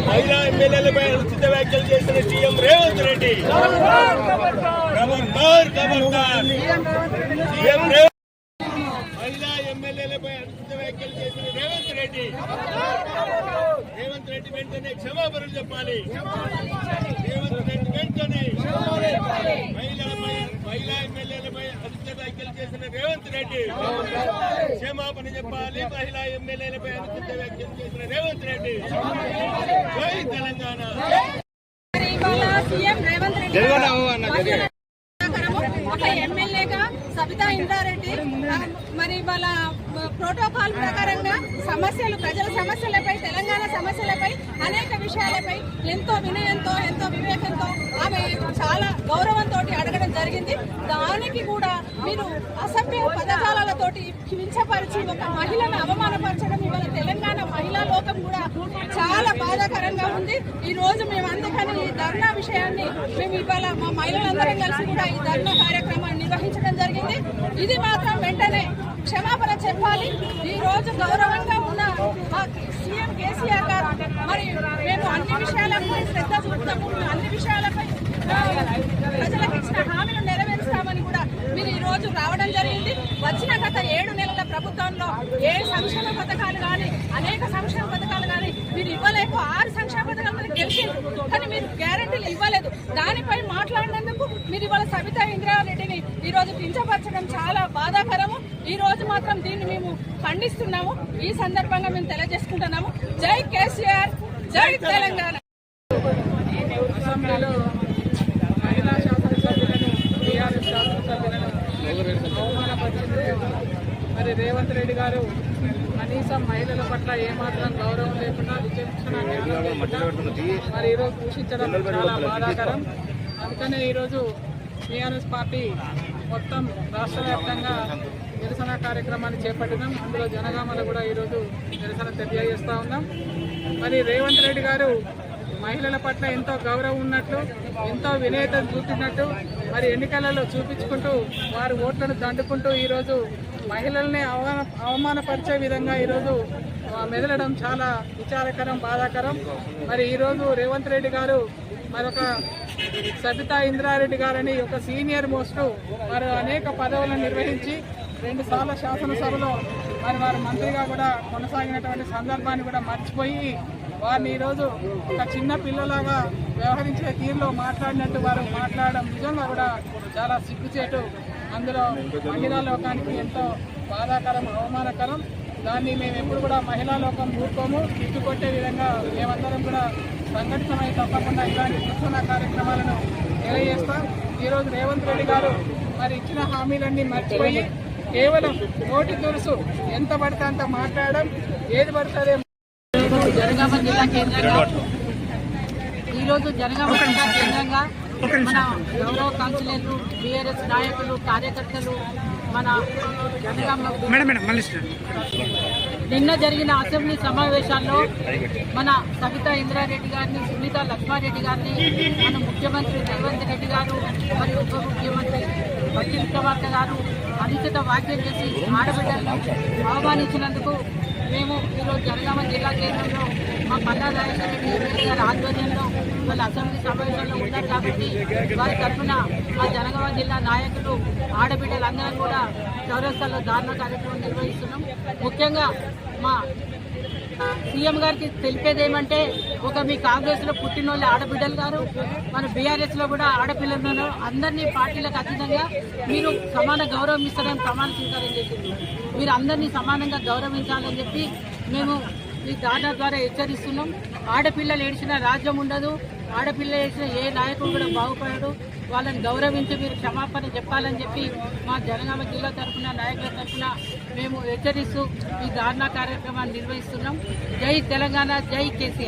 మహిళా ఎమ్మెల్యేలపై అనుచిత వ్యాఖ్యలు చేసిన సీఎం రేవంత్ రెడ్డి. మహిళా ఎమ్మెల్యేలపై అనుచిత వ్యాఖ్యలు చేసిన రేవంత్ రెడ్డి వెంటనే క్షమాపణలు చెప్పాలి. రేవంత్ రెడ్డి వెంటనే మహిళా ఎమ్మెల్యేలపై అనుచిత వ్యాఖ్యలు చేసిన రేవంత్ రెడ్డి క్షమాపణ చెప్పాలి. మహిళా ఎమ్మెల్యేలపై అనుచిత వ్యాఖ్యలు చేసిన రేవంత్ రెడ్డి. జై తెలంగాణ. ఒక ఎమ్మెల్యేగా సబితా ఇంద్రారెడ్డి మరి వాళ్ళ ప్రోటోకాల్ ప్రకారంగా సమస్యలు, ప్రజల సమస్యలపై, తెలంగాణ సమస్యలపై, అనేక విషయాలపై ఎంతో వినయంతో, ఎంతో వివేకంతో ఆమె చాలా గౌరవంతో అడగడం జరిగింది. దానికి కూడా మీరు అసభ్య పదజాలతోటి కించపరిచి ఒక మహిళను అవమానపరచడం ఇవాళ తెలంగాణ మహిళా లోకం కూడా చాలా బాధాకరంగా ఉంది. ఈ రోజు మేము అందుకని ఈ ధర్నా విషయాన్ని మేము ఇవాళ మా మహిళలందరం కలిసి కూడా ఈ ధర్నా కార్యక్రమాన్ని నిర్వహించడం జరిగింది. ఇది మాత్రం వెంటనే క్షమాపణ చెప్పాలి. ఈ రోజు గౌరవంగా ఉన్న సీఎం కేసీఆర్ గారు మరి మేము అన్ని విషయాలపై శ్రద్ధ చూపుతాము, అన్ని విషయాలపై ప్రజలకు ఇచ్చిన హామీలు నెరవేరుస్తామని కూడా మీరు ఈ రోజు రావడం జరిగింది. వచ్చిన గత 7 నెలల ప్రభుత్వంలో ఏ సంక్షేమ పథకాలు కానీ, అనేక సంక్షేమ పథకాలు కానీ మీరు ఇవ్వలేక 6 సంక్షేమ పథకాలు గెలిచింది, కానీ మీరు గ్యారెంటీలు ఇవ్వలేదు. దానిపై మాట్లాడినందుకు మీరు ఇవాళ సబితా ఇంద్రారెడ్డిని ఈ రోజు కించపరచడం చాలా బాధాకరము. ఈ రోజు మాత్రం దీన్ని మేము ఖండిస్తున్నాము. ఈ సందర్భంగా మేము తెలియజేసుకుంటున్నాము. జై కేసీఆర్, జై తెలంగాణ. అసెంబ్లీలో మహిళా శాసనసభ్యులను, టీఆర్ఎస్ శాసనసభ్యులను అవమానపరిచింది. మరి రేవంత్ రెడ్డి గారు కనీసం మహిళల పట్ల ఏమాత్రం గౌరవం లేకుండా, విచక్షణ జ్ఞానం లేకుండా మరి ఈరోజు దూషించడం చాలా బాధాకరం. అందుకనే ఈరోజు టీఆర్ఎస్ పార్టీ మొత్తం రాష్ట్ర వ్యాప్తంగా నిరసన కార్యక్రమాన్ని చేపట్టినాం. అందులో జనగామలో కూడా ఈరోజు నిరసన తెలియజేస్తూ ఉన్నాం. మరి రేవంత్ రెడ్డి గారు మహిళల పట్ల ఎంతో గౌరవం ఉన్నట్లు, ఎంతో వినయత చూపినట్టు మరి ఎన్నికలలో చూపించుకుంటూ వారి ఓట్లను దండుకుంటూ ఈరోజు మహిళల్ని అవమానపరిచే విధంగా ఈరోజు మెదలడం చాలా విచారకరం, బాధాకరం. మరి ఈరోజు రేవంత్ రెడ్డి గారు మరొక సబితా ఇంద్రారెడ్డి గారని ఒక సీనియర్ మోస్టు వారు అనేక పదవులను నిర్వహించి 2 సార్ల శాసనసభలో మరి వారు మంత్రిగా కూడా కొనసాగినటువంటి సందర్భాన్ని కూడా మర్చిపోయి వారిని ఈరోజు ఒక చిన్న పిల్లలాగా వ్యవహరించే తీరులో మాట్లాడినట్టు వారు మాట్లాడడం నిజంగా కూడా చాలా సిగ్గుచేటు. అందులో మహిళా లోకానికి ఎంతో బాధాకరం, అవమానకరం. దాన్ని మేము ఎప్పుడు కూడా మహిళా లోకం ఊరుకోము. తిట్టుకొట్టే విధంగా మేమందరం కూడా సంఘటితమై తప్పకుండా ఇలాంటి నిరసన కార్యక్రమాలను తెలియజేస్తాం. ఈరోజు రేవంత్ రెడ్డి గారు మరి ఇచ్చిన హామీలన్నీ మర్చిపోయి కేవలం నోటి తురుసు ఎంత పడితే అంత మాట్లాడడం, ఏది పడుతుంది. జనగామ జిల్లా కేంద్రంగా ఈరోజు జనగామ జిల్లా కేంద్రంగా మన గౌరవ కౌన్సిలర్లు, టీఆర్ఎస్ నాయకులు, కార్యకర్తలు మన జనగామ నిన్న జరిగిన అసెంబ్లీ సమావేశాల్లో మన సబితా ఇంద్రారెడ్డి గారిని, సునీత లక్ష్మారెడ్డి గారిని, మన ముఖ్యమంత్రి రేవంత్ రెడ్డి గారు మరియు ఉప ముఖ్యమంత్రి బట్టి విక్రమార్క గారు అనుచిత వ్యాఖ్యలు చేసి ఆడబిడ్డలను అవమానించినందుకు మేము ఈరోజు జనగామ జిల్లా కేంద్రంలో మా పల్లా రాజేశ్వర రెడ్డి ఎమ్మెల్యే గారి ఆధ్వర్యంలో వాళ్ళ అసెంబ్లీ సమావేశంలో ఉన్నారు కాబట్టి వారి తరఫున మా జనగామ జిల్లా నాయకులు ఆడబిడ్డలందరం కూడా చౌరస్తాలో ధారణ కార్యక్రమం నిర్వహిస్తున్నాం. ముఖ్యంగా మా సీఎం గారికి తెలిపేది ఏమంటే, ఒక మీ కాంగ్రెస్ లో పుట్టిన వాళ్ళు ఆడబిడ్డలు గారు, మన బీఆర్ఎస్ లో కూడా ఆడపిల్లలు ఉన్నారు. అందరినీ పార్టీలకు అతీతంగా మీరు సమాన గౌరవం ఇస్తారని ప్రమాణ స్వీకారం చేసింది. మీరు అందరినీ సమానంగా గౌరవించాలని చెప్పి మేము ఈ ధారణ ద్వారా హెచ్చరిస్తున్నాం. ఆడపిల్లలు ఏడ్చిన రాజ్యం ఉండదు, ఆడపిల్లలు ఏడ్చిన ఏ నాయకుడు కూడా బాగుపడడు. వాళ్ళని గౌరవించి మీరు క్షమాపణ చెప్పాలని చెప్పి మా జనగామ జిల్లా తరఫున నాయకుల తరఫున మేము హెచ్చరిస్తూ ఈ ధారణ కార్యక్రమాన్ని నిర్వహిస్తున్నాం. జై తెలంగాణ, జై కేసీఆర్.